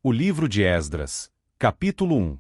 O livro de Esdras, capítulo 1.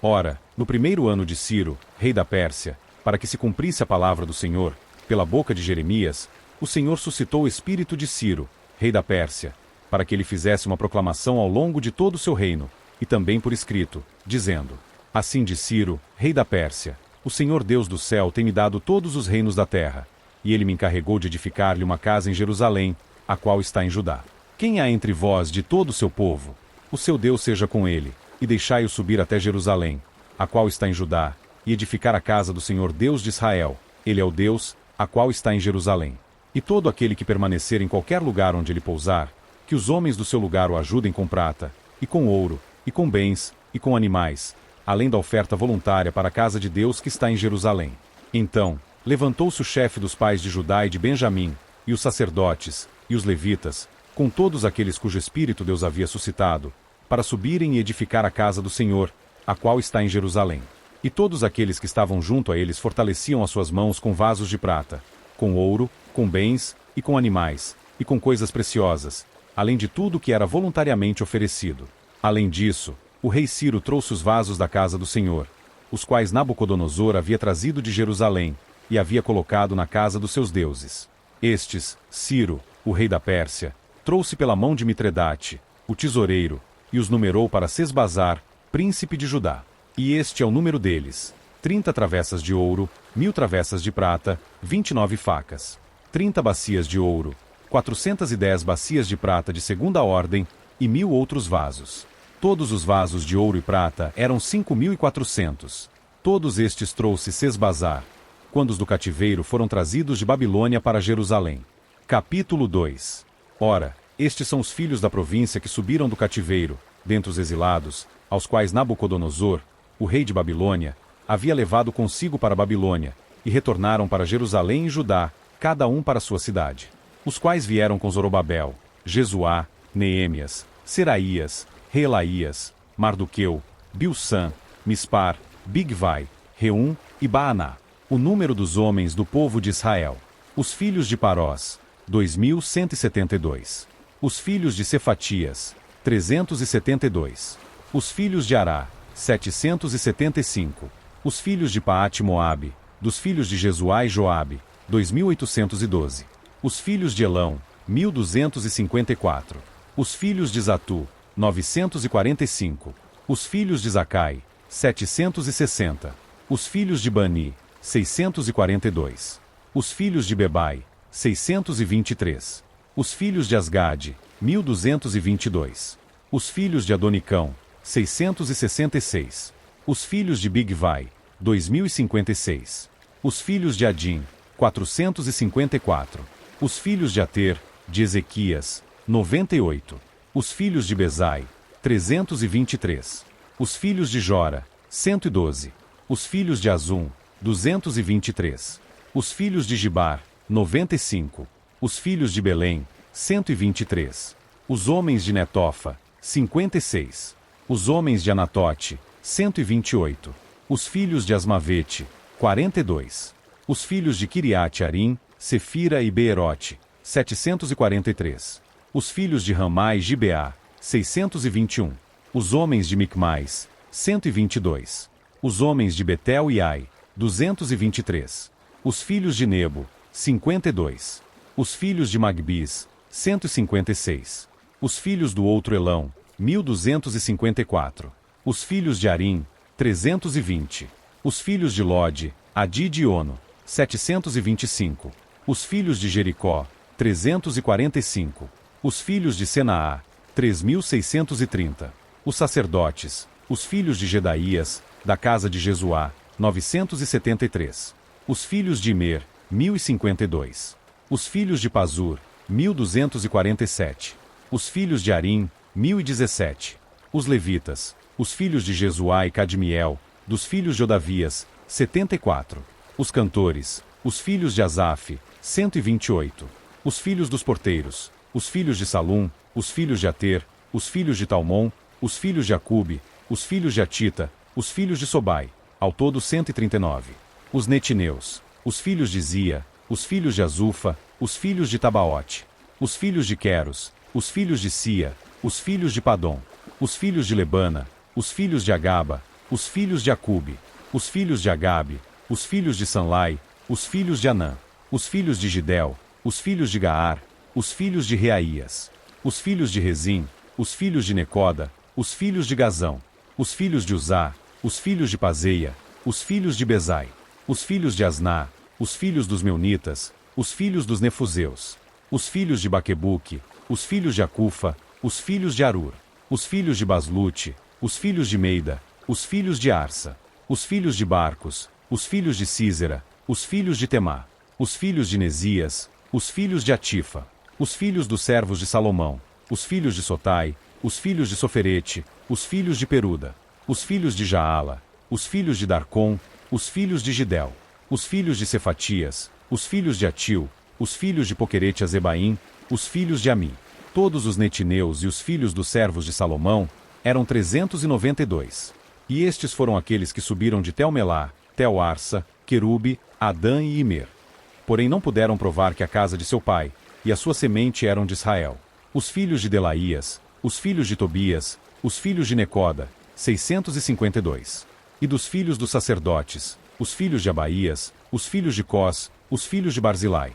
Ora, no primeiro ano de Ciro, rei da Pérsia, para que se cumprisse a palavra do Senhor, pela boca de Jeremias, o Senhor suscitou o espírito de Ciro, rei da Pérsia, para que ele fizesse uma proclamação ao longo de todo o seu reino, e também por escrito, dizendo: Assim diz Ciro, rei da Pérsia: O Senhor Deus do céu tem me dado todos os reinos da terra, e ele me encarregou de edificar-lhe uma casa em Jerusalém, a qual está em Judá. Quem há entre vós de todo o seu povo? O seu Deus seja com ele, e deixai-o subir até Jerusalém, a qual está em Judá, e edificar a casa do Senhor Deus de Israel. Ele é o Deus, a qual está em Jerusalém. E todo aquele que permanecer em qualquer lugar onde ele pousar, que os homens do seu lugar o ajudem com prata, e com ouro, e com bens, e com animais, além da oferta voluntária para a casa de Deus que está em Jerusalém. Então, levantou-se o chefe dos pais de Judá e de Benjamim, e os sacerdotes, e os levitas, com todos aqueles cujo espírito Deus havia suscitado, para subirem e edificar a casa do Senhor, a qual está em Jerusalém. E todos aqueles que estavam junto a eles fortaleciam as suas mãos com vasos de prata, com ouro, com bens, e com animais, e com coisas preciosas, além de tudo que era voluntariamente oferecido. Além disso, o rei Ciro trouxe os vasos da casa do Senhor, os quais Nabucodonosor havia trazido de Jerusalém, e havia colocado na casa dos seus deuses. Estes, Ciro, o rei da Pérsia, trouxe pela mão de Mitredate, o tesoureiro, e os numerou para Sesbazar, príncipe de Judá. E este é o número deles: 30 travessas de ouro, 1000 travessas de prata, 29 facas, 30 bacias de ouro, 410 bacias de prata de segunda ordem, e 1000 outros vasos. Todos os vasos de ouro e prata eram 5.400. Todos estes trouxe Sesbazar, quando os do cativeiro foram trazidos de Babilônia para Jerusalém. Capítulo 2. Ora, estes são os filhos da província que subiram do cativeiro, dentre os exilados, aos quais Nabucodonosor, o rei de Babilônia, havia levado consigo para a Babilônia, e retornaram para Jerusalém e Judá, cada um para sua cidade. Os quais vieram com Zorobabel, Jesuá, Neemias, Seraías, Reelaías, Mardoqueu, Bilsã, Mispar, Bigvai, Reum e Baaná. O número dos homens do povo de Israel. Os filhos de Parós, 2.172. Os filhos de Cefatias, 372. Os filhos de Ará, 775. Os filhos de Paate-Moabe, dos filhos de Jesuá e Joabe, 2.812. Os filhos de Elão, 1.254. Os filhos de Zatu, 945. Os filhos de Zacai, 760. Os filhos de Bani, 642. Os filhos de Bebai, 623. Os filhos de Asgade, 1.222. Os filhos de Adonicão, 666. Os filhos de Bigvai, 2.056. Os filhos de Adim, 454. Os filhos de Ater, de Ezequias, 98. Os filhos de Bezai, 323. Os filhos de Jora, 112. Os filhos de Azum, 223. Os filhos de Gibar, 95. Os filhos de Belém, 123. Os homens de Netofa, 56. Os homens de Anatote, 128. Os filhos de Asmavete, 42. Os filhos de Kiriate-Arim, Sefira e Beerote, 743. Os filhos de Ramá e Gibeá, 621. Os homens de Micmais, 122. Os homens de Betel e Ai, 223. Os filhos de Nebo, 52. Os filhos de Magbis, 156. Os filhos do outro Elão, 1.254. Os filhos de Arim, 320. Os filhos de Lode, Adid e Ono, 725. Os filhos de Jericó, 345. Os filhos de Senaá, 3.630. Os sacerdotes, os filhos de Gedaías, da casa de Jesuá, 973. Os filhos de Imer, 1.052. Os filhos de Pazur, 1.247. Os filhos de Arim, 1.017. Os levitas, os filhos de Jesuá e Cadmiel, dos filhos de Odavias, 74. Os cantores, os filhos de Asaf, 128. Os filhos dos porteiros, os filhos de Salum, os filhos de Ater, os filhos de Talmon, os filhos de Acube, os filhos de Atita, os filhos de Sobai, ao todo 139. os netineus, os filhos de Zia, os filhos de Azufa, os filhos de Tabaote, os filhos de Queros, os filhos de Sia, os filhos de Padom, os filhos de Lebana, os filhos de Agaba, os filhos de Acube, os filhos de Agabe, os filhos de Sanlai, os filhos de Anã, os filhos de Gidel, os filhos de Gaar, os filhos de Reaías, os filhos de Rezim, os filhos de Necoda, os filhos de Gazão, os filhos de Uzá, os filhos de Pazeia, os filhos de Bezai, os filhos de Asná, os filhos dos Meunitas, os filhos dos Nefuseus, os filhos de Baquebuque, os filhos de Acufa, os filhos de Arur, os filhos de Baslute, os filhos de Meida, os filhos de Arsa, os filhos de Barcos, os filhos de Císera, os filhos de Temá, os filhos de Nesias, os filhos de Atifa, os filhos dos servos de Salomão, os filhos de Sotai, os filhos de Soferete, os filhos de Peruda, os filhos de Jaala, os filhos de Darcom, os filhos de Gidel, os filhos de Cefatias, os filhos de Atil, os filhos de Poquerete Azebaim, os filhos de Ami. Todos os netineus e os filhos dos servos de Salomão eram 392. E estes foram aqueles que subiram de Tel-Melá, Tel-Arsa, Querube, Adã e Imer. Porém não puderam provar que a casa de seu pai e a sua semente eram de Israel. Os filhos de Delaías, os filhos de Tobias, os filhos de Necoda, 652. E dos filhos dos sacerdotes, os filhos de Abaías, os filhos de Cós, os filhos de Barzilai,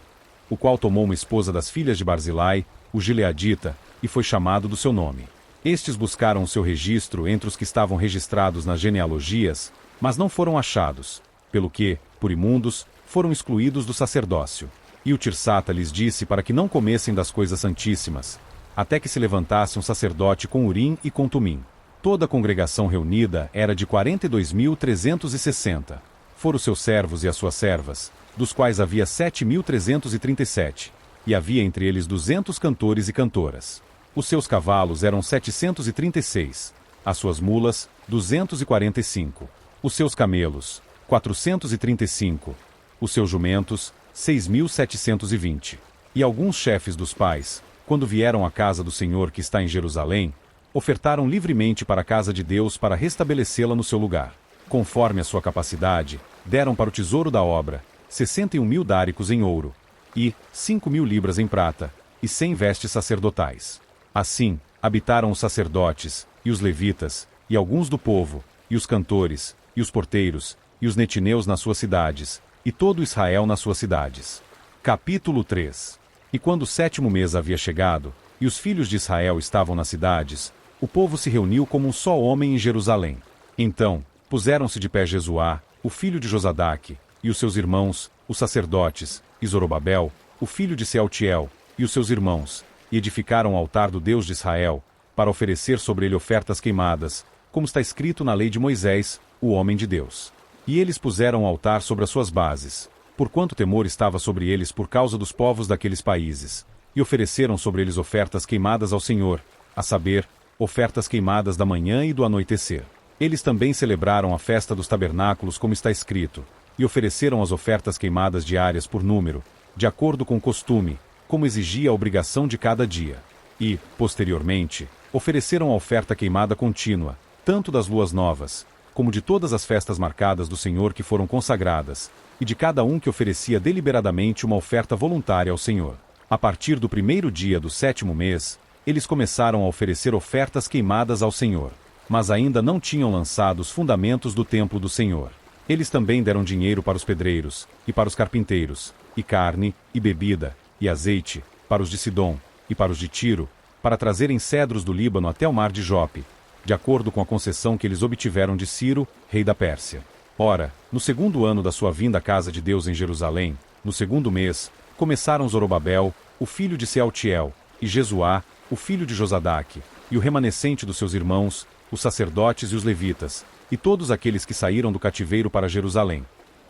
o qual tomou uma esposa das filhas de Barzilai, o Gileadita, e foi chamado do seu nome. Estes buscaram o seu registro entre os que estavam registrados nas genealogias, mas não foram achados, pelo que, por imundos, foram excluídos do sacerdócio. E o Tirsata lhes disse para que não comessem das coisas santíssimas, até que se levantasse um sacerdote com Urim e com Tumim. Toda a congregação reunida era de 42.360. Foram os seus servos e as suas servas, dos quais havia 7.337, e havia entre eles 200 cantores e cantoras. Os seus cavalos eram 736, as suas mulas, 245, os seus camelos, 435, os seus jumentos, 6.720. E alguns chefes dos pais, quando vieram à casa do Senhor que está em Jerusalém, ofertaram livremente para a casa de Deus para restabelecê-la no seu lugar. Conforme a sua capacidade, deram para o tesouro da obra 61.000 dáricos em ouro, e 5.000 libras em prata, e 100 vestes sacerdotais. Assim, habitaram os sacerdotes, e os levitas, e alguns do povo, e os cantores, e os porteiros, e os netineus nas suas cidades, e todo Israel nas suas cidades. Capítulo 3. E quando o 7º mês havia chegado, e os filhos de Israel estavam nas cidades, o povo se reuniu como um só homem em Jerusalém. Então, puseram-se de pé Jesuá, o filho de Josadaque, e os seus irmãos, os sacerdotes, e Zorobabel, o filho de Sealtiel, e os seus irmãos, e edificaram o altar do Deus de Israel, para oferecer sobre ele ofertas queimadas, como está escrito na lei de Moisés, o homem de Deus. E eles puseram o altar sobre as suas bases, porquanto temor estava sobre eles por causa dos povos daqueles países, e ofereceram sobre eles ofertas queimadas ao Senhor, a saber, ofertas queimadas da manhã e do anoitecer. Eles também celebraram a festa dos tabernáculos como está escrito, e ofereceram as ofertas queimadas diárias por número, de acordo com o costume, como exigia a obrigação de cada dia. E, posteriormente, ofereceram a oferta queimada contínua, tanto das luas novas, como de todas as festas marcadas do Senhor que foram consagradas, e de cada um que oferecia deliberadamente uma oferta voluntária ao Senhor. A partir do 1º dia do 7º mês, eles começaram a oferecer ofertas queimadas ao Senhor, mas ainda não tinham lançado os fundamentos do templo do Senhor. Eles também deram dinheiro para os pedreiros, e para os carpinteiros, e carne, e bebida, e azeite, para os de Sidom, e para os de Tiro, para trazerem cedros do Líbano até o mar de Jope, de acordo com a concessão que eles obtiveram de Ciro, rei da Pérsia. Ora, no 2º ano da sua vinda à casa de Deus em Jerusalém, no 2º mês, começaram Zorobabel, o filho de Sealtiel, e Jesuá, o filho de Josadaque, e o remanescente dos seus irmãos, os sacerdotes e os levitas, e todos aqueles que saíram do cativeiro para Jerusalém.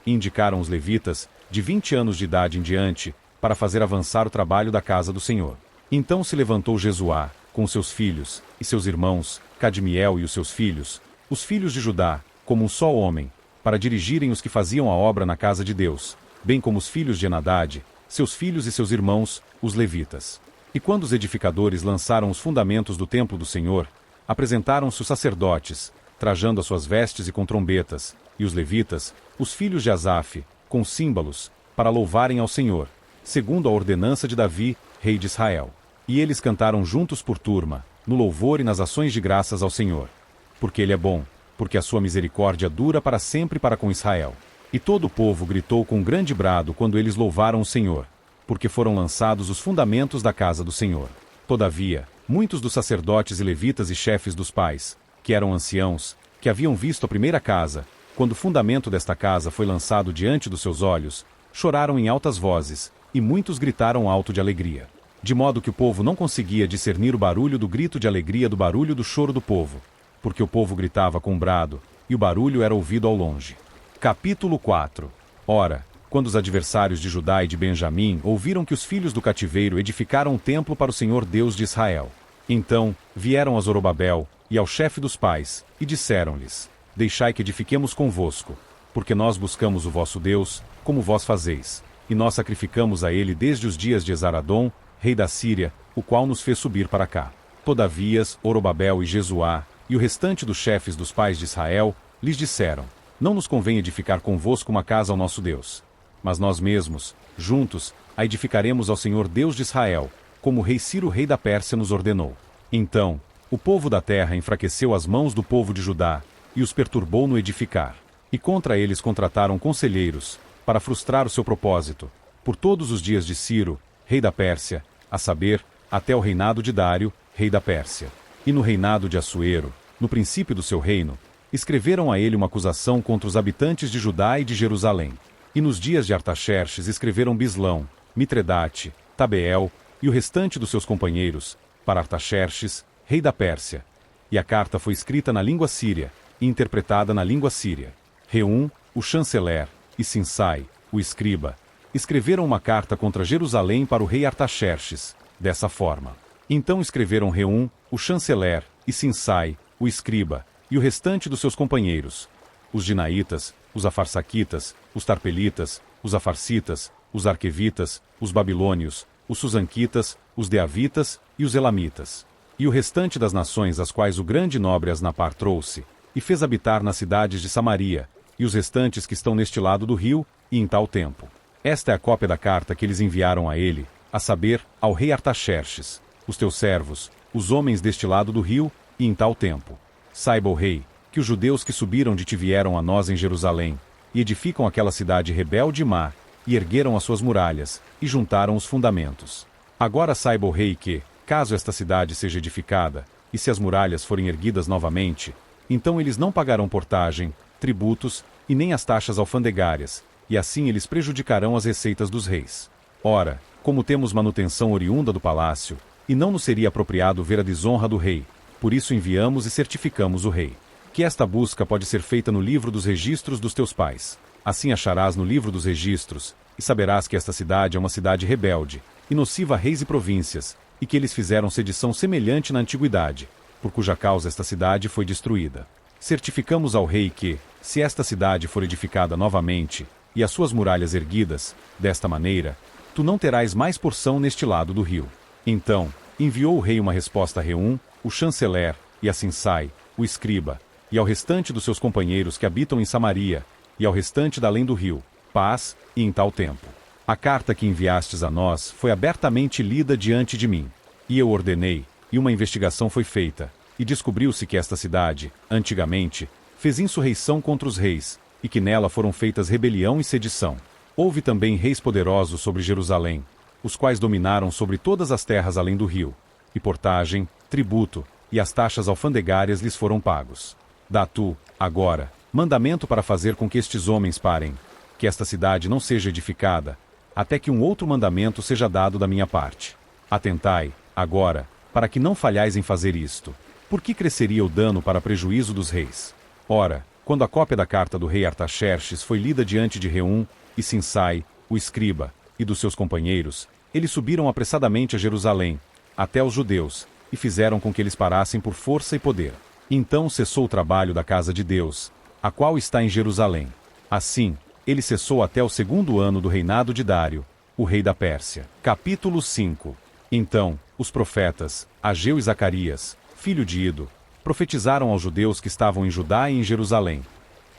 E indicaram os levitas, de 20 anos de idade em diante, para fazer avançar o trabalho da casa do Senhor. Então se levantou Jesuá, com seus filhos, e seus irmãos, Cadmiel e os seus filhos, os filhos de Judá, como um só homem, para dirigirem os que faziam a obra na casa de Deus, bem como os filhos de Enadade, seus filhos e seus irmãos, os levitas. E quando os edificadores lançaram os fundamentos do templo do Senhor, apresentaram-se os sacerdotes, trajando as suas vestes e com trombetas, e os levitas, os filhos de Asaf, com símbolos, para louvarem ao Senhor, segundo a ordenança de Davi, rei de Israel. E eles cantaram juntos por turma, no louvor e nas ações de graças ao Senhor. Porque ele é bom, porque a sua misericórdia dura para sempre para com Israel. E todo o povo gritou com grande brado quando eles louvaram o Senhor, porque foram lançados os fundamentos da casa do Senhor. Todavia, muitos dos sacerdotes e levitas e chefes dos pais, que eram anciãos, que haviam visto a primeira casa, quando o fundamento desta casa foi lançado diante dos seus olhos, choraram em altas vozes, e muitos gritaram alto de alegria. De modo que o povo não conseguia discernir o barulho do grito de alegria do barulho do choro do povo, porque o povo gritava com brado, e o barulho era ouvido ao longe. Capítulo 4. Ora, quando os adversários de Judá e de Benjamim ouviram que os filhos do cativeiro edificaram um templo para o Senhor Deus de Israel, então vieram a Zorobabel e ao chefe dos pais, e disseram-lhes: Deixai que edifiquemos convosco, porque nós buscamos o vosso Deus, como vós fazeis, e nós sacrificamos a ele desde os dias de Esaradom, rei da Síria, o qual nos fez subir para cá. Todavia, Zorobabel e Jesuá, e o restante dos chefes dos pais de Israel, lhes disseram: Não nos convém edificar convosco uma casa ao nosso Deus. Mas nós mesmos, juntos, a edificaremos ao Senhor Deus de Israel, como o rei Ciro, rei da Pérsia, nos ordenou. Então, o povo da terra enfraqueceu as mãos do povo de Judá, e os perturbou no edificar. E contra eles contrataram conselheiros, para frustrar o seu propósito, por todos os dias de Ciro, rei da Pérsia, a saber, até o reinado de Dário, rei da Pérsia. E no reinado de Assuero, no princípio do seu reino, escreveram a ele uma acusação contra os habitantes de Judá e de Jerusalém. E nos dias de Artaxerxes escreveram Bislão, Mitredate, Tabeel e o restante dos seus companheiros, para Artaxerxes, rei da Pérsia. E a carta foi escrita na língua síria, e interpretada na língua síria. Reum, o chanceler, e Sinsai, o escriba, escreveram uma carta contra Jerusalém para o rei Artaxerxes, dessa forma. Então escreveram Reum, o chanceler, e Sinsai, o escriba, e o restante dos seus companheiros, os Dinaitas, os Afarsaquitas, os Tarpelitas, os Afarsitas, os Arquevitas, os Babilônios, os Susanquitas, os Deavitas e os Elamitas. E o restante das nações às quais o grande nobre Asnapar trouxe, e fez habitar nas cidades de Samaria, e os restantes que estão neste lado do rio, e em tal tempo. Esta é a cópia da carta que eles enviaram a ele, a saber, ao rei Artaxerxes, os teus servos, os homens deste lado do rio, e em tal tempo. Saiba o rei, que os judeus que subiram de ti vieram a nós em Jerusalém, e edificam aquela cidade rebelde e má, e ergueram as suas muralhas, e juntaram os fundamentos. Agora saiba o rei que, caso esta cidade seja edificada, e se as muralhas forem erguidas novamente, então eles não pagarão portagem, tributos, e nem as taxas alfandegárias, e assim eles prejudicarão as receitas dos reis. Ora, como temos manutenção oriunda do palácio, e não nos seria apropriado ver a desonra do rei, por isso enviamos e certificamos o rei. Que esta busca pode ser feita no livro dos registros dos teus pais. Assim acharás no livro dos registros, e saberás que esta cidade é uma cidade rebelde, e nociva a reis e províncias, e que eles fizeram sedição semelhante na antiguidade, por cuja causa esta cidade foi destruída. Certificamos ao rei que, se esta cidade for edificada novamente, e as suas muralhas erguidas, desta maneira, tu não terás mais porção neste lado do rio. Então, enviou o rei uma resposta a Reum, o chanceler, e a Sinsai, o escriba, e ao restante dos seus companheiros que habitam em Samaria, e ao restante da além do rio, paz, e em tal tempo. A carta que enviastes a nós foi abertamente lida diante de mim, e eu ordenei, e uma investigação foi feita, e descobriu-se que esta cidade, antigamente, fez insurreição contra os reis, e que nela foram feitas rebelião e sedição. Houve também reis poderosos sobre Jerusalém, os quais dominaram sobre todas as terras além do rio, e portagem, tributo, e as taxas alfandegárias lhes foram pagos. Dá tu, agora, mandamento para fazer com que estes homens parem, que esta cidade não seja edificada, até que um outro mandamento seja dado da minha parte. Atentai, agora, para que não falhais em fazer isto. Por que cresceria o dano para prejuízo dos reis? Ora, quando a cópia da carta do rei Artaxerxes foi lida diante de Reum, e Sinsai, o escriba, e dos seus companheiros, eles subiram apressadamente a Jerusalém, até os judeus, e fizeram com que eles parassem por força e poder. Então cessou o trabalho da casa de Deus, a qual está em Jerusalém. Assim, ele cessou até o 2º ano do reinado de Dário, o rei da Pérsia. Capítulo 5. Então, os profetas, Ageu e Zacarias, filho de Ido, profetizaram aos judeus que estavam em Judá e em Jerusalém.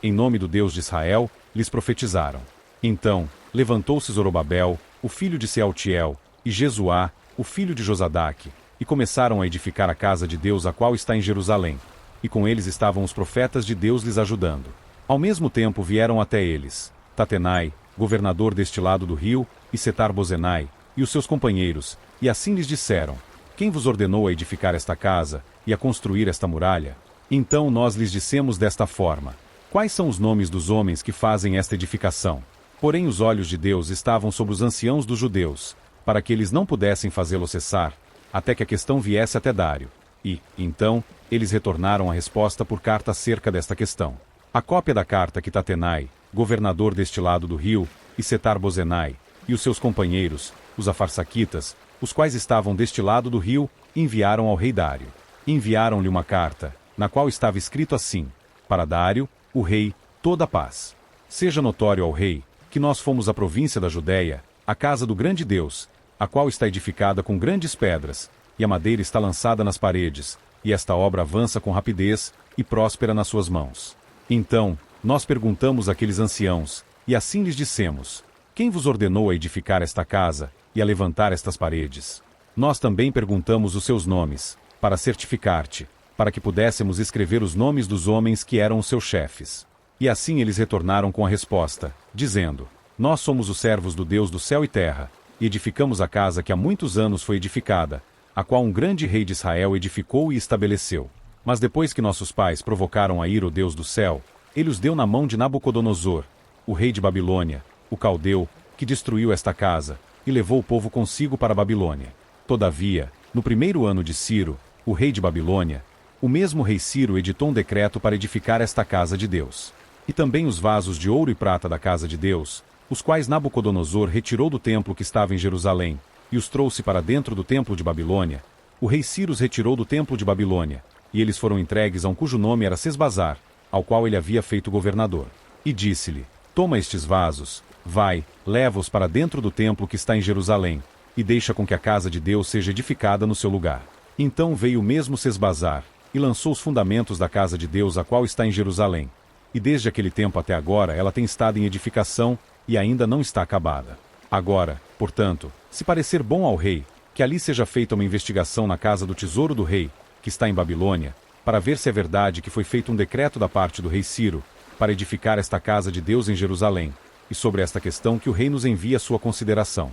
em nome do Deus de Israel, lhes profetizaram. Então, levantou-se Zorobabel, o filho de Sealtiel, e Jesuá, o filho de Josadaque, e começaram a edificar a casa de Deus a qual está em Jerusalém. E com eles estavam os profetas de Deus lhes ajudando. Ao mesmo tempo vieram até eles Tatenai, governador deste lado do rio, e Setar-Bozenai, e os seus companheiros, e assim lhes disseram: Quem vos ordenou a edificar esta casa, e a construir esta muralha? Então nós lhes dissemos desta forma: Quais são os nomes dos homens que fazem esta edificação? Porém os olhos de Deus estavam sobre os anciãos dos judeus, para que eles não pudessem fazê-lo cessar, até que a questão viesse até Dário. E, então, eles retornaram a resposta por carta acerca desta questão. A cópia da carta que Tatenai, governador deste lado do rio, e Setar-Bozenai, e os seus companheiros, os afarsaquitas, os quais estavam deste lado do rio, enviaram ao rei Dário. Enviaram-lhe uma carta, na qual estava escrito assim: Para Dário, o rei, toda a paz. Seja notório ao rei, que nós fomos a província da Judéia, a casa do grande Deus, a qual está edificada com grandes pedras, e a madeira está lançada nas paredes, e esta obra avança com rapidez, e próspera nas suas mãos. Então, nós perguntamos àqueles anciãos, e assim lhes dissemos: Quem vos ordenou a edificar esta casa, e a levantar estas paredes? Nós também perguntamos os seus nomes, para certificar-te, para que pudéssemos escrever os nomes dos homens que eram os seus chefes. E assim eles retornaram com a resposta, dizendo: Nós somos os servos do Deus do céu e terra, e edificamos a casa que há muitos anos foi edificada, a qual um grande rei de Israel edificou e estabeleceu. Mas depois que nossos pais provocaram a ira o Deus do céu, ele os deu na mão de Nabucodonosor, o rei de Babilônia, o caldeu, que destruiu esta casa, e levou o povo consigo para a Babilônia. Todavia, no primeiro ano de Ciro, o rei de Babilônia, o mesmo rei Ciro editou um decreto para edificar esta casa de Deus. E também os vasos de ouro e prata da casa de Deus, os quais Nabucodonosor retirou do templo que estava em Jerusalém, e os trouxe para dentro do templo de Babilônia, o rei Ciro os retirou do templo de Babilônia, e eles foram entregues a um cujo nome era Sesbazar, ao qual ele havia feito governador. E disse-lhe: Toma estes vasos, vai, leva-os para dentro do templo que está em Jerusalém, e deixa com que a casa de Deus seja edificada no seu lugar. Então veio o mesmo Sesbazar, e lançou os fundamentos da casa de Deus a qual está em Jerusalém. E desde aquele tempo até agora ela tem estado em edificação, e ainda não está acabada. Agora, portanto, se parecer bom ao rei, que ali seja feita uma investigação na casa do tesouro do rei, que está em Babilônia, para ver se é verdade que foi feito um decreto da parte do rei Ciro, para edificar esta casa de Deus em Jerusalém, e sobre esta questão que o rei nos envia a sua consideração.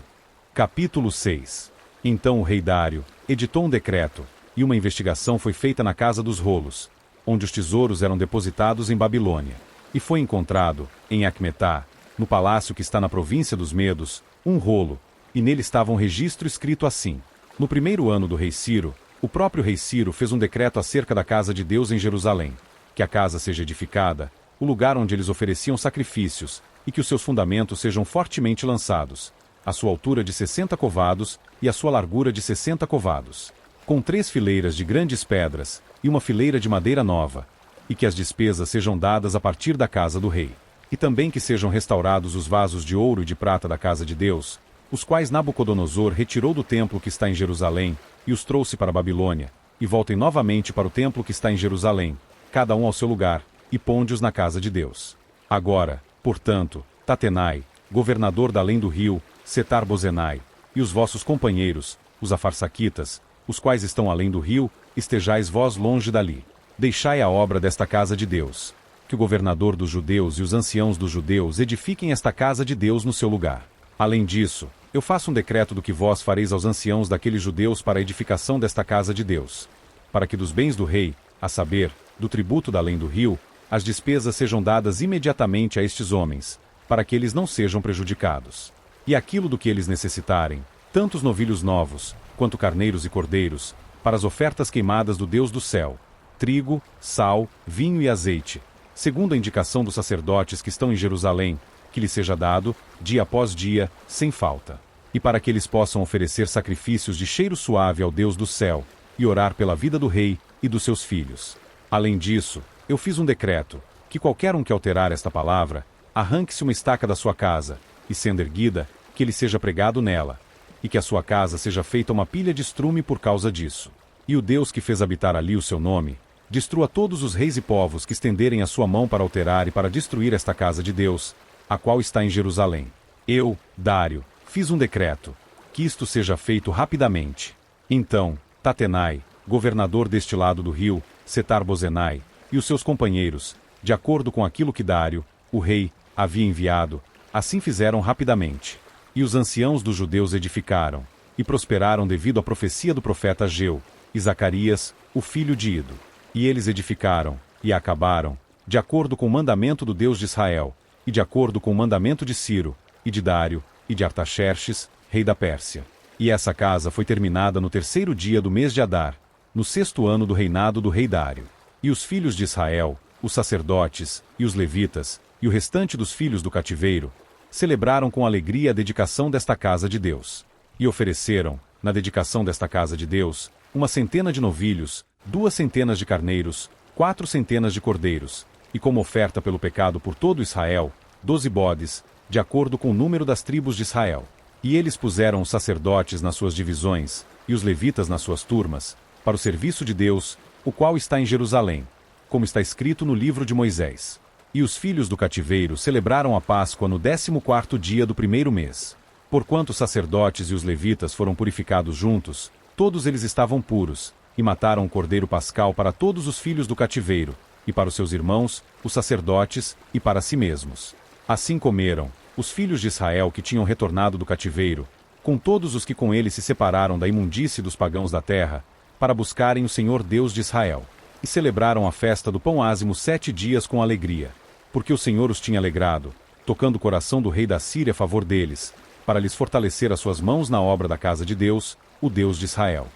Capítulo 6. Então o rei Dário editou um decreto, e uma investigação foi feita na casa dos rolos, onde os tesouros eram depositados em Babilônia. E foi encontrado, em Acmetá, no palácio que está na província dos Medos, um rolo, e nele estava um registro escrito assim: No primeiro ano do rei Ciro, o próprio rei Ciro fez um decreto acerca da casa de Deus em Jerusalém, que a casa seja edificada, o lugar onde eles ofereciam sacrifícios, e que os seus fundamentos sejam fortemente lançados, a sua altura de 60 covados e a sua largura de 60 covados, com 3 fileiras de grandes pedras e uma fileira de madeira nova, e que as despesas sejam dadas a partir da casa do rei. E também que sejam restaurados os vasos de ouro e de prata da casa de Deus, os quais Nabucodonosor retirou do templo que está em Jerusalém, e os trouxe para a Babilônia, e voltem novamente para o templo que está em Jerusalém, cada um ao seu lugar, e ponde-os na casa de Deus. Agora, portanto, Tatenai, governador da além do rio, Setar-Bozenai, e os vossos companheiros, os afarsaquitas, os quais estão além do rio, estejais vós longe dali. Deixai a obra desta casa de Deus. Que o governador dos judeus e os anciãos dos judeus edifiquem esta casa de Deus no seu lugar. Além disso, eu faço um decreto do que vós fareis aos anciãos daqueles judeus para a edificação desta casa de Deus, para que dos bens do rei, a saber, do tributo da além do rio, as despesas sejam dadas imediatamente a estes homens, para que eles não sejam prejudicados. E aquilo do que eles necessitarem, tanto os novilhos novos, quanto carneiros e cordeiros, para as ofertas queimadas do Deus do céu, trigo, sal, vinho e azeite, segundo a indicação dos sacerdotes que estão em Jerusalém, que lhes seja dado, dia após dia, sem falta. E para que eles possam oferecer sacrifícios de cheiro suave ao Deus do céu, e orar pela vida do rei e dos seus filhos. Além disso, eu fiz um decreto, que qualquer um que alterar esta palavra, arranque-se uma estaca da sua casa, e sendo erguida, que ele seja pregado nela, e que a sua casa seja feita uma pilha de estrume por causa disso. E o Deus que fez habitar ali o seu nome, destrua todos os reis e povos que estenderem a sua mão para alterar e para destruir esta casa de Deus, a qual está em Jerusalém. Eu, Dário, fiz um decreto, que isto seja feito rapidamente. Então, Tatenai, governador deste lado do rio, Setar-Bozenai, e os seus companheiros, de acordo com aquilo que Dário, o rei, havia enviado, assim fizeram rapidamente. E os anciãos dos judeus edificaram, e prosperaram devido à profecia do profeta Ageu, e Zacarias, o filho de Ido. E eles edificaram, e acabaram, de acordo com o mandamento do Deus de Israel, e de acordo com o mandamento de Ciro, e de Dário, e de Artaxerxes, rei da Pérsia. E essa casa foi terminada no 3º dia do mês de Adar, no 6º ano do reinado do rei Dário. E os filhos de Israel, os sacerdotes, e os levitas, e o restante dos filhos do cativeiro, celebraram com alegria a dedicação desta casa de Deus. E ofereceram, na dedicação desta casa de Deus, 100 de novilhos, 200 de carneiros, 400 de cordeiros, e como oferta pelo pecado por todo Israel, 12 bodes, de acordo com o número das tribos de Israel. E eles puseram os sacerdotes nas suas divisões, e os levitas nas suas turmas, para o serviço de Deus, o qual está em Jerusalém, como está escrito no livro de Moisés. E os filhos do cativeiro celebraram a Páscoa no 14º dia do 1º mês. Porquanto os sacerdotes e os levitas foram purificados juntos, todos eles estavam puros, e mataram o cordeiro pascal para todos os filhos do cativeiro, e para os seus irmãos, os sacerdotes, e para si mesmos. Assim comeram, os filhos de Israel que tinham retornado do cativeiro, com todos os que com ele se separaram da imundície dos pagãos da terra, para buscarem o Senhor Deus de Israel. E celebraram a festa do pão ázimo 7 dias com alegria, porque o Senhor os tinha alegrado, tocando o coração do rei da Síria a favor deles, para lhes fortalecer as suas mãos na obra da casa de Deus, o Deus de Israel.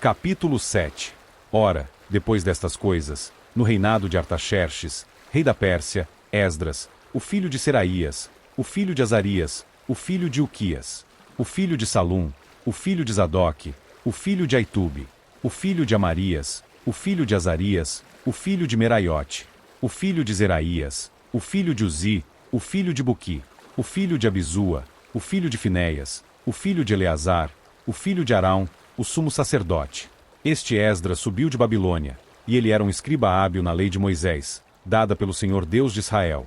Capítulo 7. Ora, depois destas coisas, no reinado de Artaxerxes, rei da Pérsia, Esdras, o filho de Seraías, o filho de Azarias, o filho de Uquias, o filho de Salum, o filho de Zadoque, o filho de Aitube, o filho de Amarias, o filho de Azarias, o filho de Meraiote, o filho de Zeraías, o filho de Uzi, o filho de Buqui, o filho de Abizua, o filho de Finéias, o filho de Eleazar, o filho de Arão, o sumo sacerdote. Este Esdras subiu de Babilônia, e ele era um escriba hábil na lei de Moisés, dada pelo Senhor Deus de Israel,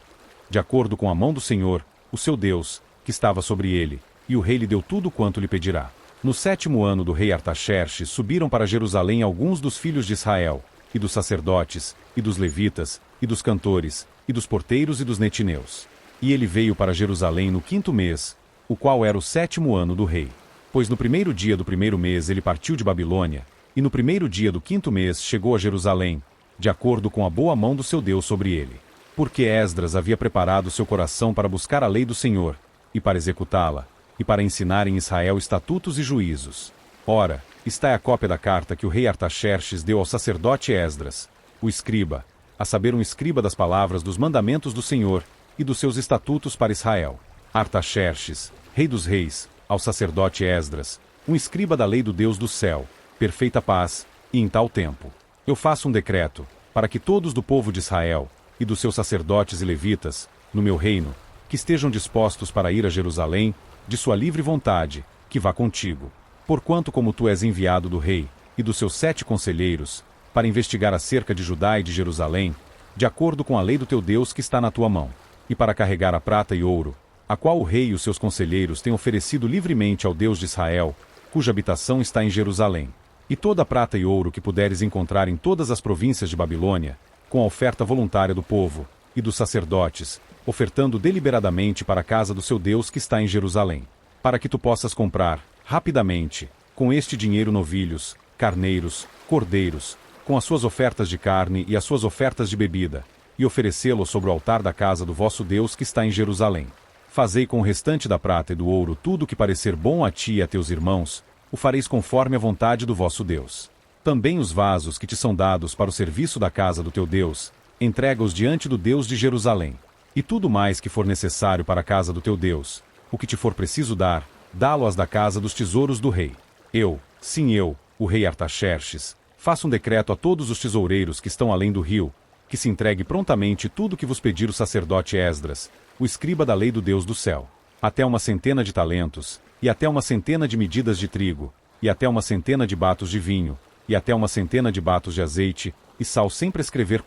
de acordo com a mão do Senhor, o seu Deus, que estava sobre ele, e o rei lhe deu tudo quanto lhe pedirá. No 7º ano do rei Artaxerxes subiram para Jerusalém alguns dos filhos de Israel, e dos sacerdotes, e dos levitas, e dos cantores, e dos porteiros e dos netineus. E ele veio para Jerusalém no 5º mês, o qual era o 7º ano do rei. Pois no 1º dia do 1º mês ele partiu de Babilônia, e no 1º dia do 5º mês chegou a Jerusalém, de acordo com a boa mão do seu Deus sobre ele. Porque Esdras havia preparado seu coração para buscar a lei do Senhor, e para executá-la, e para ensinar em Israel estatutos e juízos. Ora, está a cópia da carta que o rei Artaxerxes deu ao sacerdote Esdras, o escriba, a saber um escriba das palavras dos mandamentos do Senhor, e dos seus estatutos para Israel. Artaxerxes, rei dos reis, ao sacerdote Esdras, um escriba da lei do Deus do céu, perfeita paz, e em tal tempo. Eu faço um decreto, para que todos do povo de Israel, e dos seus sacerdotes e levitas, no meu reino, que estejam dispostos para ir a Jerusalém, de sua livre vontade, que vá contigo. Porquanto como tu és enviado do rei, e dos seus 7 conselheiros, para investigar acerca de Judá e de Jerusalém, de acordo com a lei do teu Deus que está na tua mão, e para carregar a prata e ouro, a qual o rei e os seus conselheiros têm oferecido livremente ao Deus de Israel, cuja habitação está em Jerusalém. E toda a prata e ouro que puderes encontrar em todas as províncias de Babilônia, com a oferta voluntária do povo, e dos sacerdotes, ofertando deliberadamente para a casa do seu Deus que está em Jerusalém, para que tu possas comprar, rapidamente, com este dinheiro novilhos, carneiros, cordeiros, com as suas ofertas de carne e as suas ofertas de bebida, e oferecê-lo sobre o altar da casa do vosso Deus que está em Jerusalém. Fazei com o restante da prata e do ouro tudo o que parecer bom a ti e a teus irmãos, o fareis conforme a vontade do vosso Deus. Também os vasos que te são dados para o serviço da casa do teu Deus, entrega-os diante do Deus de Jerusalém. E tudo mais que for necessário para a casa do teu Deus, o que te for preciso dar, dá-lo-as da casa dos tesouros do rei. Eu, sim eu, o rei Artaxerxes, faço um decreto a todos os tesoureiros que estão além do rio, que se entregue prontamente tudo o que vos pedir o sacerdote Esdras, o escriba da lei do Deus do céu, até 100 de talentos, e até 100 de medidas de trigo, e até 100 de batos de vinho, e até 100 de batos de azeite, e sal sem prescrever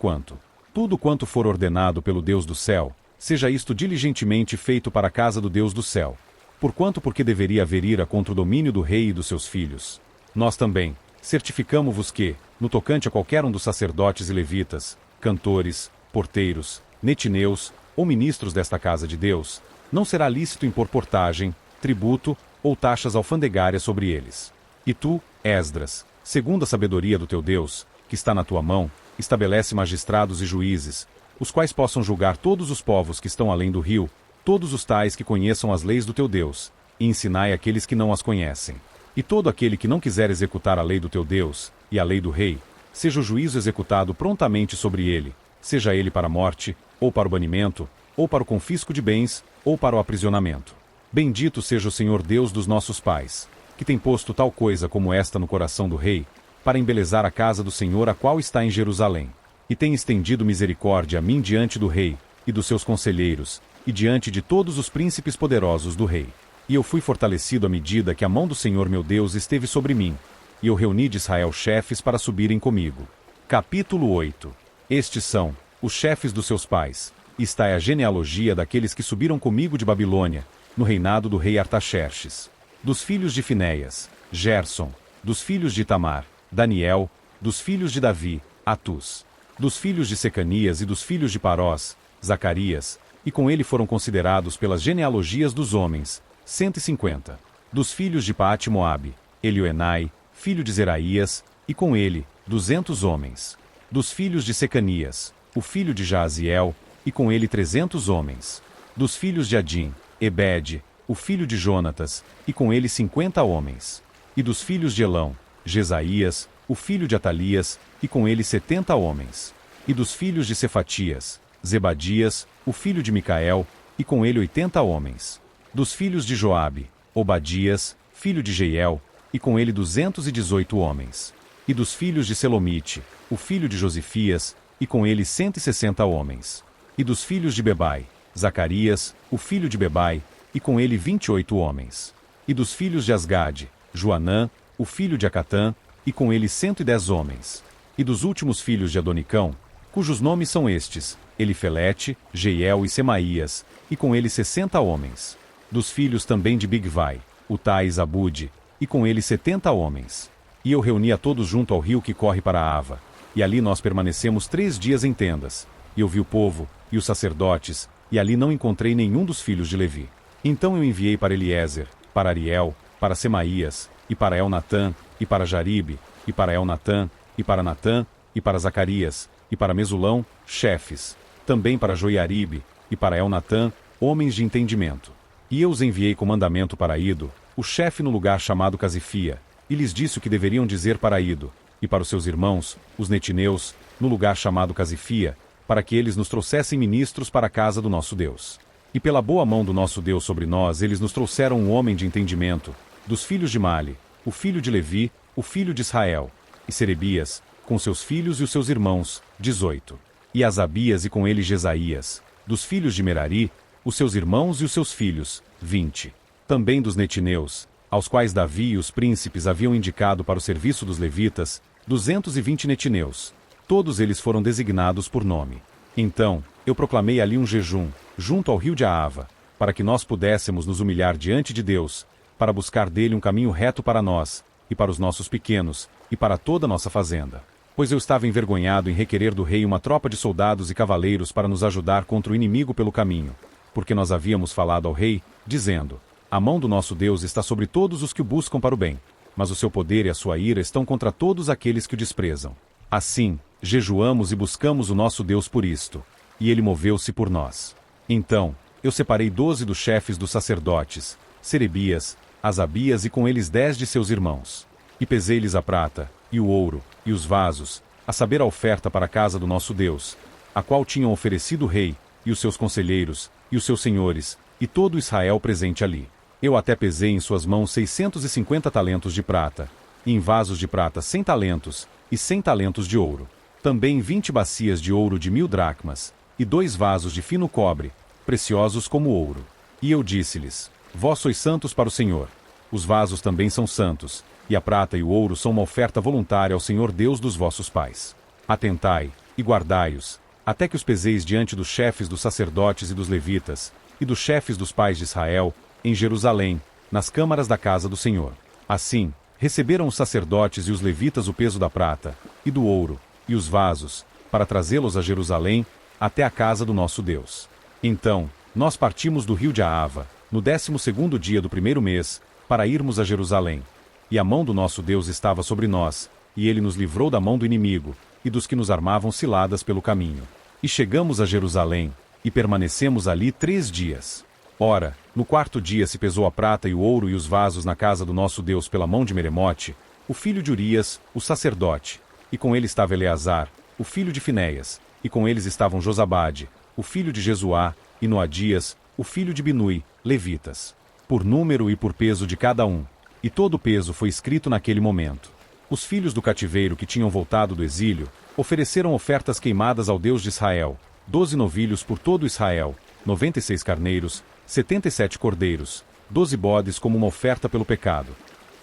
tudo quanto for ordenado pelo Deus do céu, seja isto diligentemente feito para a casa do Deus do céu. Porque deveria haver ira contra o domínio do rei e dos seus filhos. Nós também certificamo-vos que, no tocante a qualquer um dos sacerdotes e levitas, cantores, porteiros, netineus ou ministros desta casa de Deus, não será lícito impor portagem, tributo ou taxas alfandegárias sobre eles. E tu, Esdras, segundo a sabedoria do teu Deus, que está na tua mão, estabelece magistrados e juízes, os quais possam julgar todos os povos que estão além do rio, todos os tais que conheçam as leis do teu Deus, e ensinai aqueles que não as conhecem. E todo aquele que não quiser executar a lei do teu Deus, e a lei do rei, seja o juízo executado prontamente sobre ele, seja ele para a morte, ou para o banimento, ou para o confisco de bens, ou para o aprisionamento. Bendito seja o Senhor Deus dos nossos pais, que tem posto tal coisa como esta no coração do rei, para embelezar a casa do Senhor a qual está em Jerusalém. E tem estendido misericórdia a mim diante do rei, e dos seus conselheiros, e diante de todos os príncipes poderosos do rei. E eu fui fortalecido à medida que a mão do Senhor meu Deus esteve sobre mim, e eu reuni de Israel chefes para subirem comigo. Capítulo 8. Estes são os chefes dos seus pais. Esta é a genealogia daqueles que subiram comigo de Babilônia, no reinado do rei Artaxerxes. Dos filhos de Finéias, Gerson. Dos filhos de Itamar, Daniel. Dos filhos de Davi, Atus. Dos filhos de Secanias e dos filhos de Parós, Zacarias, e com ele foram considerados pelas genealogias dos homens, 150. Dos filhos de Paate-Moabe, Elioenai, filho de Zeraías, e com ele, 200 homens. Dos filhos de Secanias, o filho de Jaaziel, e com ele 300 homens. Dos filhos de Adim, Ebed, o filho de Jonatas, e com ele 50 homens. E dos filhos de Elão, Jesaías, o filho de Atalias, e com ele 70 homens. E dos filhos de Cefatias, Zebadias, o filho de Micael, e com ele 80 homens. Dos filhos de Joabe, Obadias, filho de Jeiel, e com ele 218 homens. E dos filhos de Selomite, o filho de Josifias, e com ele 160 homens. E dos filhos de Bebai, Zacarias, o filho de Bebai, e com ele 28 homens. E dos filhos de Asgade, Joanã, o filho de Acatã, e com ele 110 homens. E dos últimos filhos de Adonicão, cujos nomes são estes, Elifelete, Jeiel e Semaías, e com ele 60 homens. Dos filhos também de Bigvai, Utai e Zabude, e com ele 70 homens. E eu reuni a todos junto ao rio que corre para a Ava, e ali nós permanecemos 3 dias em tendas. E eu vi o povo, e os sacerdotes, e ali não encontrei nenhum dos filhos de Levi. Então eu enviei para Eliezer, para Ariel, para Semaías, e para Elnatã, e para Jaribe, e para Elnatã, e para Natã, e para Zacarias, e para Mesulão, chefes, também para Joiaribe, e para Elnatã, homens de entendimento. E eu os enviei com mandamento para Ido, o chefe no lugar chamado Casifia, e lhes disse o que deveriam dizer para Ido, e para os seus irmãos, os netineus, no lugar chamado Casifia, para que eles nos trouxessem ministros para a casa do nosso Deus. E pela boa mão do nosso Deus sobre nós, eles nos trouxeram um homem de entendimento, dos filhos de Mali, o filho de Levi, o filho de Israel, e Serebias, com seus filhos e os seus irmãos, 18. E Asabias e com ele Jesaías, dos filhos de Merari, os seus irmãos e os seus filhos, 20. Também dos netineus, aos quais Davi e os príncipes haviam indicado para o serviço dos levitas, 220 netineus. Todos eles foram designados por nome. Então, eu proclamei ali um jejum, junto ao rio de Aava, para que nós pudéssemos nos humilhar diante de Deus, para buscar dele um caminho reto para nós, e para os nossos pequenos, e para toda a nossa fazenda. Pois eu estava envergonhado em requerer do rei uma tropa de soldados e cavaleiros para nos ajudar contra o inimigo pelo caminho, porque nós havíamos falado ao rei, dizendo: a mão do nosso Deus está sobre todos os que o buscam para o bem, mas o seu poder e a sua ira estão contra todos aqueles que o desprezam. Assim, jejuamos e buscamos o nosso Deus por isto, e ele moveu-se por nós. Então, eu separei 12 dos chefes dos sacerdotes, Serebias, Asabias e com eles 10 de seus irmãos. E pesei-lhes a prata, e o ouro, e os vasos, a saber a oferta para a casa do nosso Deus, a qual tinham oferecido o rei, e os seus conselheiros, e os seus senhores, e todo Israel presente ali. Eu até pesei em suas mãos 650 talentos de prata, e em vasos de prata 100 talentos, e 100 talentos de ouro. Também 20 bacias de ouro de 1000 dracmas, e 2 vasos de fino cobre, preciosos como ouro. E eu disse-lhes: vós sois santos para o Senhor. Os vasos também são santos, e a prata e o ouro são uma oferta voluntária ao Senhor Deus dos vossos pais. Atentai, e guardai-os, até que os peseis diante dos chefes dos sacerdotes e dos levitas, e dos chefes dos pais de Israel, em Jerusalém, nas câmaras da casa do Senhor. Assim, receberam os sacerdotes e os levitas o peso da prata, e do ouro, e os vasos, para trazê-los a Jerusalém, até a casa do nosso Deus. Então, nós partimos do rio de Aava, no 12º dia do primeiro mês, para irmos a Jerusalém. E a mão do nosso Deus estava sobre nós, e ele nos livrou da mão do inimigo, e dos que nos armavam ciladas pelo caminho. E chegamos a Jerusalém, e permanecemos ali 3 dias. Ora, no 4º dia se pesou a prata e o ouro e os vasos na casa do nosso Deus pela mão de Meremote, o filho de Urias, o sacerdote, e com ele estava Eleazar, o filho de Finéias, e com eles estavam Josabade, o filho de Jesuá, e Noadias, o filho de Binui, levitas, por número e por peso de cada um. E todo o peso foi escrito naquele momento. Os filhos do cativeiro que tinham voltado do exílio, ofereceram ofertas queimadas ao Deus de Israel, 12 novilhos por todo Israel, 96 carneiros, 77 cordeiros, 12 bodes como uma oferta pelo pecado.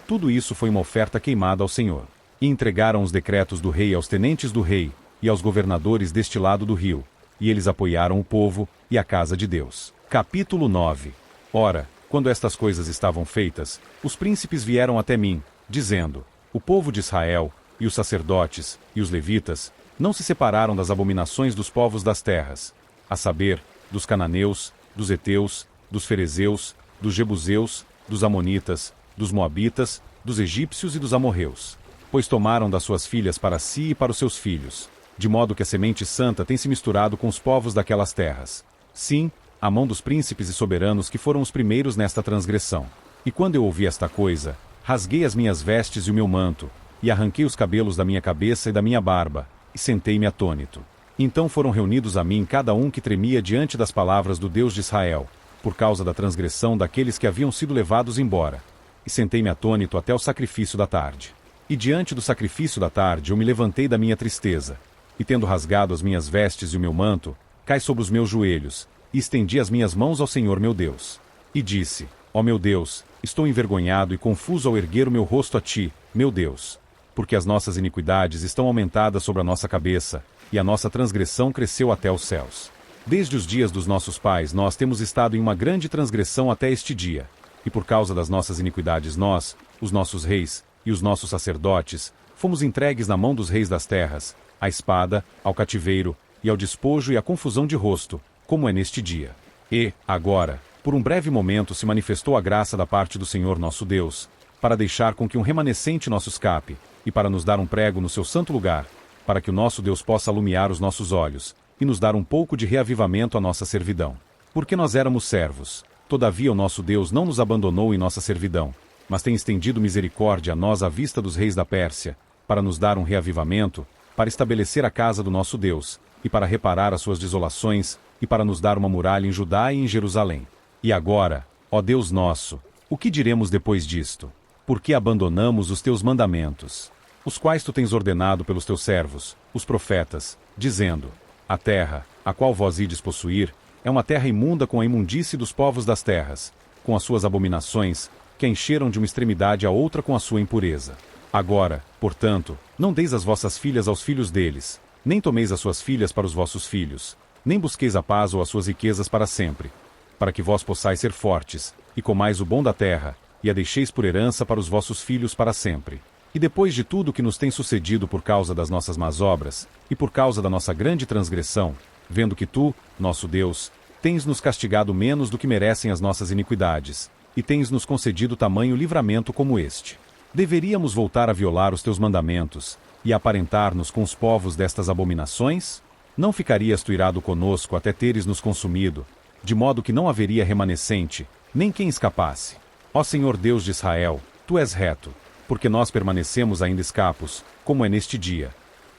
Tudo isso foi uma oferta queimada ao Senhor. E entregaram os decretos do rei aos tenentes do rei, e aos governadores deste lado do rio, e eles apoiaram o povo, e a casa de Deus. Capítulo 9. Ora, quando estas coisas estavam feitas, os príncipes vieram até mim, dizendo: o povo de Israel, e os sacerdotes, e os levitas, não se separaram das abominações dos povos das terras, a saber, dos cananeus, dos heteus, dos ferezeus, dos jebuseus, dos amonitas, dos moabitas, dos egípcios e dos amorreus. Pois tomaram das suas filhas para si e para os seus filhos, de modo que a semente santa tem se misturado com os povos daquelas terras. Sim, a mão dos príncipes e soberanos que foram os primeiros nesta transgressão. E quando eu ouvi esta coisa, rasguei as minhas vestes e o meu manto, e arranquei os cabelos da minha cabeça e da minha barba, e sentei-me atônito. Então foram reunidos a mim cada um que tremia diante das palavras do Deus de Israel, por causa da transgressão daqueles que haviam sido levados embora. E sentei-me atônito até o sacrifício da tarde. E diante do sacrifício da tarde eu me levantei da minha tristeza, e tendo rasgado as minhas vestes e o meu manto, caí sobre os meus joelhos, e estendi as minhas mãos ao Senhor meu Deus. E disse: ó meu Deus, estou envergonhado e confuso ao erguer o meu rosto a ti, meu Deus, porque as nossas iniquidades estão aumentadas sobre a nossa cabeça, e a nossa transgressão cresceu até os céus. Desde os dias dos nossos pais nós temos estado em uma grande transgressão até este dia, e por causa das nossas iniquidades nós, os nossos reis, e os nossos sacerdotes, fomos entregues na mão dos reis das terras, à espada, ao cativeiro, e ao despojo e à confusão de rosto, como é neste dia. E, agora, por um breve momento se manifestou a graça da parte do Senhor nosso Deus, para deixar com que um remanescente nosso escape, e para nos dar um prego no seu santo lugar, para que o nosso Deus possa alumiar os nossos olhos, e nos dar um pouco de reavivamento à nossa servidão. Porque nós éramos servos, todavia o nosso Deus não nos abandonou em nossa servidão, mas tem estendido misericórdia a nós à vista dos reis da Pérsia, para nos dar um reavivamento, para estabelecer a casa do nosso Deus, e para reparar as suas desolações, e para nos dar uma muralha em Judá e em Jerusalém. E agora, ó Deus nosso, o que diremos depois disto? Por que abandonamos os teus mandamentos, os quais tu tens ordenado pelos teus servos, os profetas, dizendo: a terra, a qual vós ides possuir, é uma terra imunda com a imundície dos povos das terras, com as suas abominações, que a encheram de uma extremidade a outra com a sua impureza. Agora, portanto, não deis as vossas filhas aos filhos deles, nem tomeis as suas filhas para os vossos filhos, nem busqueis a paz ou as suas riquezas para sempre, para que vós possais ser fortes, e comais o bom da terra, e a deixeis por herança para os vossos filhos para sempre. E depois de tudo que nos tem sucedido por causa das nossas más obras, e por causa da nossa grande transgressão, vendo que tu, nosso Deus, tens nos castigado menos do que merecem as nossas iniquidades, e tens nos concedido tamanho livramento como este, deveríamos voltar a violar os teus mandamentos, e aparentar-nos com os povos destas abominações? Não ficarias tu irado conosco até teres nos consumido, de modo que não haveria remanescente, nem quem escapasse. Ó Senhor Deus de Israel, tu és reto, porque nós permanecemos ainda escapos, como é neste dia.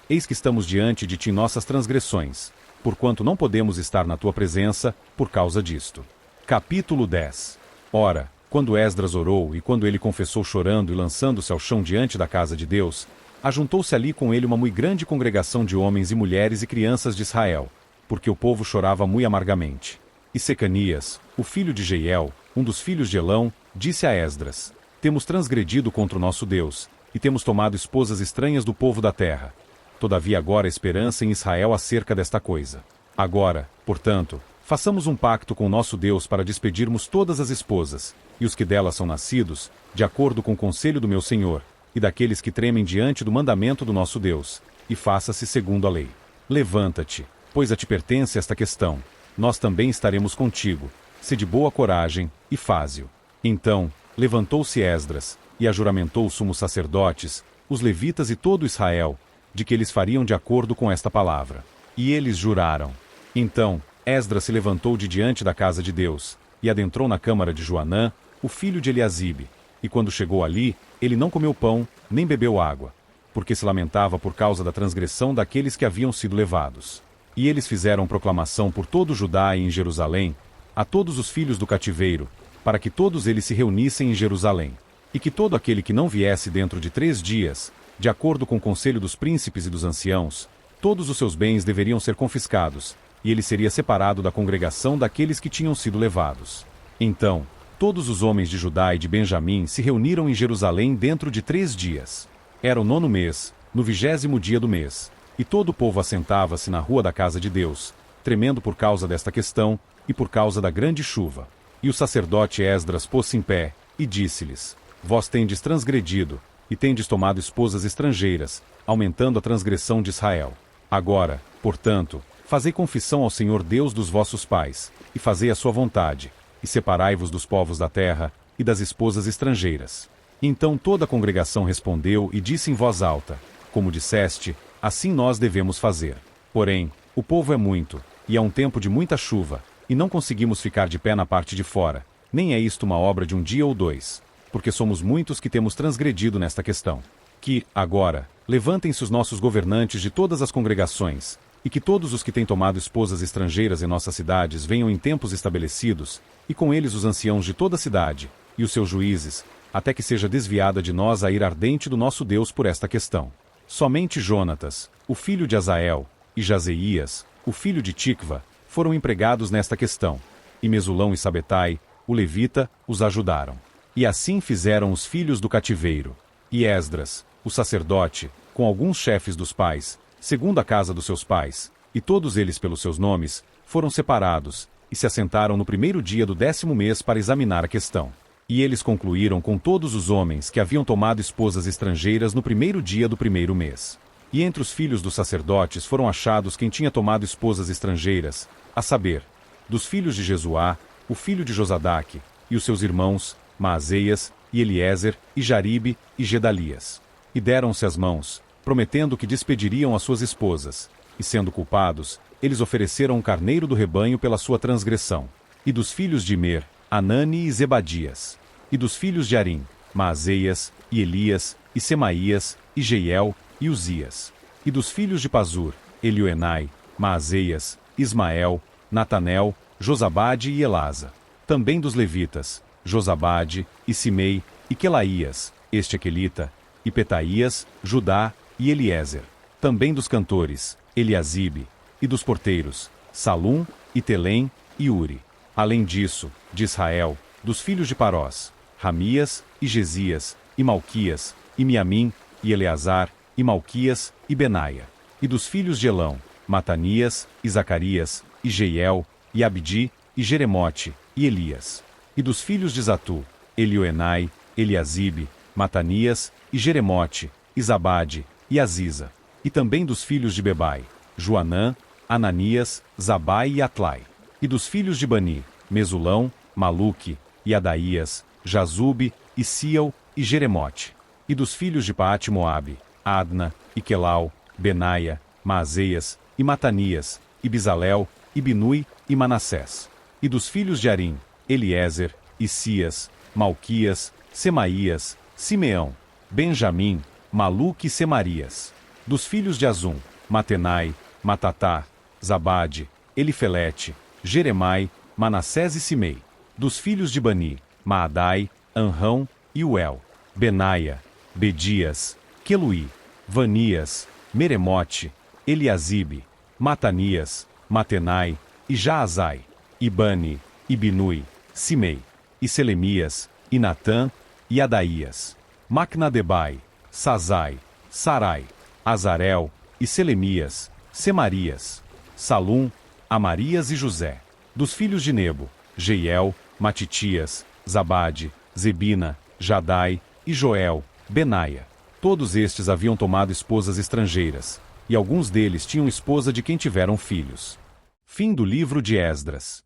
Eis que estamos diante de ti em nossas transgressões, porquanto não podemos estar na tua presença, por causa disto. Capítulo 10. Ora, quando Esdras orou e quando ele confessou chorando e lançando-se ao chão diante da casa de Deus, ajuntou-se ali com ele uma muito grande congregação de homens e mulheres e crianças de Israel, porque o povo chorava muito amargamente. E Secanias, o filho de Jeiel, um dos filhos de Elão, disse a Esdras: temos transgredido contra o nosso Deus, e temos tomado esposas estranhas do povo da terra. todavia agora há esperança em Israel acerca desta coisa. Agora, portanto, façamos um pacto com nosso Deus para despedirmos todas as esposas, e os que delas são nascidos, de acordo com o conselho do meu Senhor, e daqueles que tremem diante do mandamento do nosso Deus, e faça-se segundo a lei. Levanta-te, pois a ti pertence esta questão. Nós também estaremos contigo. Se de boa coragem, e faze-o. Então, levantou-se Esdras, e ajuramentou os sumos sacerdotes, os levitas e todo Israel, de que eles fariam de acordo com esta palavra. E eles juraram. Então, Esdras se levantou de diante da casa de Deus, e adentrou na câmara de Joanã, o filho de Eliasibe. E quando chegou ali, ele não comeu pão, nem bebeu água, porque se lamentava por causa da transgressão daqueles que haviam sido levados. E eles fizeram proclamação por todo Judá e em Jerusalém, a todos os filhos do cativeiro, para que todos eles se reunissem em Jerusalém, e que todo aquele que não viesse dentro de 3 dias, de acordo com o conselho dos príncipes e dos anciãos, todos os seus bens deveriam ser confiscados, e ele seria separado da congregação daqueles que tinham sido levados. Então, todos os homens de Judá e de Benjamim se reuniram em Jerusalém dentro de 3 dias. Era o 9º mês, no 20º dia do mês, e todo o povo assentava-se na rua da casa de Deus, tremendo por causa desta questão, e por causa da grande chuva. E o sacerdote Esdras pôs-se em pé, e disse-lhes: Vós tendes transgredido, e tendes tomado esposas estrangeiras, aumentando a transgressão de Israel. Agora, portanto, fazei confissão ao Senhor Deus dos vossos pais, e fazei a sua vontade, e separai-vos dos povos da terra, e das esposas estrangeiras. Então toda a congregação respondeu e disse em voz alta: Como disseste, assim nós devemos fazer. Porém, o povo é muito, e há um tempo de muita chuva, e não conseguimos ficar de pé na parte de fora, nem é isto uma obra de um dia ou 2, porque somos muitos que temos transgredido nesta questão. Que, agora, levantem-se os nossos governantes de todas as congregações, e que todos os que têm tomado esposas estrangeiras em nossas cidades venham em tempos estabelecidos, e com eles os anciãos de toda a cidade, e os seus juízes, até que seja desviada de nós a ira ardente do nosso Deus por esta questão. Somente Jonatas, o filho de Azael, e Jazeías, o filho de Tikva, foram empregados nesta questão, e Mesulão e Sabetai, o levita, os ajudaram. E assim fizeram os filhos do cativeiro. E Esdras, o sacerdote, com alguns chefes dos pais, segundo a casa dos seus pais, e todos eles pelos seus nomes, foram separados, e se assentaram no 1º dia do 10º mês para examinar a questão. E eles concluíram com todos os homens que haviam tomado esposas estrangeiras no 1º dia do 1º mês. E entre os filhos dos sacerdotes foram achados quem tinha tomado esposas estrangeiras, a saber, dos filhos de Jesuá, o filho de Josadaque, e os seus irmãos, Maazéias, e Eliezer, e Jaribe, e Gedalias. E deram-se as mãos, prometendo que despediriam as suas esposas, e sendo culpados, eles ofereceram um carneiro do rebanho pela sua transgressão. E dos filhos de Imer, Anani e Zebadias. E dos filhos de Arim, Maazéias, e Elias, e Semaías, e Jeiel, e Uzias. E dos filhos de Pazur, Elioenai, Maazéias, Ismael, Natanel, Josabade e Elasa. Também dos levitas, Josabade, e Simei, e Quelaías, este aquelita, e Petaías, Judá, e Eliezer. Também dos cantores, Eliasibe, e dos porteiros, Salum, e Telém, e Uri. Além disso, de Israel, dos filhos de Parós, Ramias, e Gesias, e Malquias, e Miamim, e Eleazar, e Malquias, e Benaia. E dos filhos de Elão, Matanias, e Zacarias, e Jeiel, e Abdi, e Jeremote, e Elias. E dos filhos de Zatu, Elioenai, Eliasibe, Matanias, e Jeremote, e Zabade, e Aziza. E também dos filhos de Bebai, Joanã, Ananias, Zabai e Atlai. E dos filhos de Bani, Mesulão, Maluque, e Adaías, Jazube, e Siel, e Jeremote. E dos filhos de Paate-Moabe, Adna, e Quelau, Benaia, Maazéias, e Matanias, e Bizalel, e Binui, e Manassés. E dos filhos de Arim, Eliezer, Isias, Malquias, Semaías, Simeão, Benjamim, Maluque e Semarias. Dos filhos de Azum, Matenai, Matatá, Zabade, Elifelete, Jeremai, Manassés e Simei. Dos filhos de Bani, Maadai, Anrão e Uel, Benaia, Bedias, Queluí, Vanias, Meremote, Eliasibe, Matanias, Matenai, e Jaazai, e Bani, e Binui, Simei, e Selemias, e Natã, e Adaías, Macnadebai, Sazai, Sarai, Azarel, e Selemias, Semarias, Salum, Amarias e José. Dos filhos de Nebo, Jeiel, Matitias, Zabade, Zebina, Jadai e Joel, Benaia. Todos estes haviam tomado esposas estrangeiras, e alguns deles tinham esposa de quem tiveram filhos. Fim do livro de Esdras.